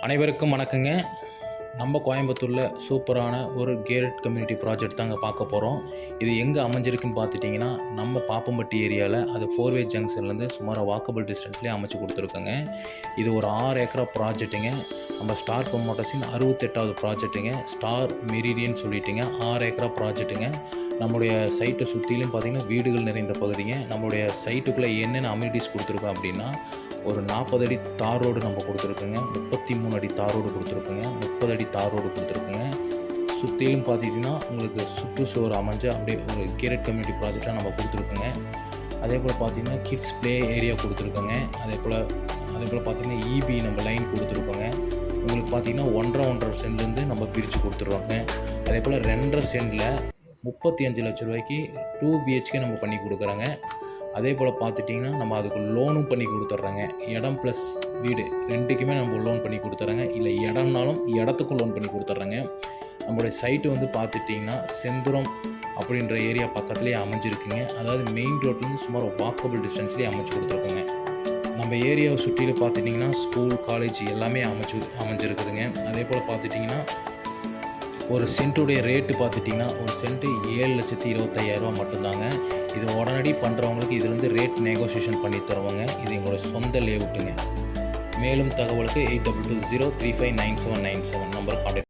அனைவருக்கும் வணக்கங்க. நம்ம கோயம்புத்தூரில் சூப்பரான ஒரு கேட்டட் கம்யூனிட்டி ப்ராஜெக்ட் தாங்க பார்க்க போகிறோம். இது எங்கே அமைஞ்சிருக்குன்னு பார்த்துட்டிங்கன்னா, நம்ம பாப்பம்பட்டி ஏரியாவில் அது 4-வே ஜங்ஷன்லேருந்து சுமார் வாக்கபிள் டிஸ்டன்ஸ்லேயே அமைச்சு கொடுத்துருக்கோங்க. இது ஒரு 6 ஏக்கரா ப்ராஜெக்ட்டுங்க. நம்ம ஸ்டார் ப்ரமோட்டர்ஸின் 68வது ப்ராஜெக்ட்டுங்க. ஸ்டார் மெரிடியன் சொல்லிட்டுங்க 6 ஏக்கரா ப்ராஜெக்ட்டுங்க. நம்முடைய சைட்டை சுற்றிலும் பார்த்திங்கன்னா வீடுகள் நிறைந்த பகுதிங்க. நம்மளுடைய சைட்டுக்குள்ளே என்னென்ன அம்யூனிட்டிஸ் கொடுத்துருக்கோம் அப்படின்னா, ஒரு 40 அடி தார் ரோடு நம்ம கொடுத்துருக்கோங்க, 33 அடி தார் ரோடு கொடுத்துருக்கோங்க, 30 அடி தார் ரோடு கொடுத்துருக்குங்க. சுற்றிலும் பார்த்திங்கன்னா உங்களுக்கு சுற்றுச்சுவர் அமைஞ்ச அப்படியே ஒரு கேட்டட் கம்யூனிட்டி ப்ராஜெக்டாக நம்ம கொடுத்துருக்கோங்க. அதே போல் பார்த்திங்கன்னா கிட்ஸ் ப்ளே ஏரியா கொடுத்துருக்கோங்க. அதே போல் பார்த்திங்கன்னா இபி நம்ம லைன் கொடுத்துருக்கோங்க. உங்களுக்கு பார்த்திங்கன்னா 1.5 சென்ட்லேருந்து நம்ம பிரித்து கொடுத்துருவோங்க. அதே போல் 2.5 சென்டில் 35 லட்ச ரூபாய்க்கு 2 BHK நம்ம பண்ணி கொடுக்குறாங்க. அதே போல் பார்த்துட்டிங்கன்னா நம்ம அதுக்கு லோனும் பண்ணி கொடுத்துட்றாங்க. இடம் ப்ளஸ் வீடு ரெண்டுக்குமே நம்ம லோன் பண்ணி கொடுத்துட்றாங்க. இல்லை இடம்னாலும் இடத்துக்கும் லோன் பண்ணி கொடுத்துட்றாங்க. நம்மளுடைய சைட்டு வந்து பார்த்துட்டிங்கன்னா செந்துரம் அப்படின்ற ஏரியா பக்கத்துலேயே அமைஞ்சிருக்குங்க. அதாவது மெயின் ரோட்லேருந்து சுமார் வாக்கபிள் டிஸ்டன்ஸ்லேயே அமைச்சு கொடுத்துருக்கோங்க. நம்ம ஏரியாவை சுற்றிலும் பார்த்துட்டிங்கன்னா ஸ்கூல் காலேஜ் எல்லாமே அமைஞ்சிருக்குதுங்க. அதே போல் பார்த்துட்டிங்கன்னா ஒரு சென்ட்டுடைய ரேட்டு பார்த்துட்டிங்கன்னா ஒரு சென்ட்டு 7,25,000 மட்டும்தாங்க. இது உடனடி பண்ணுறவங்களுக்கு இதுலேருந்து ரேட் நெகோசியேஷன் பண்ணி தருவாங்க. இது எங்களோட சொந்த லேஅவுட்டுங்க. மேலும் தகவலுக்கு 8220359797 நம்பர் கான்டாக்ட்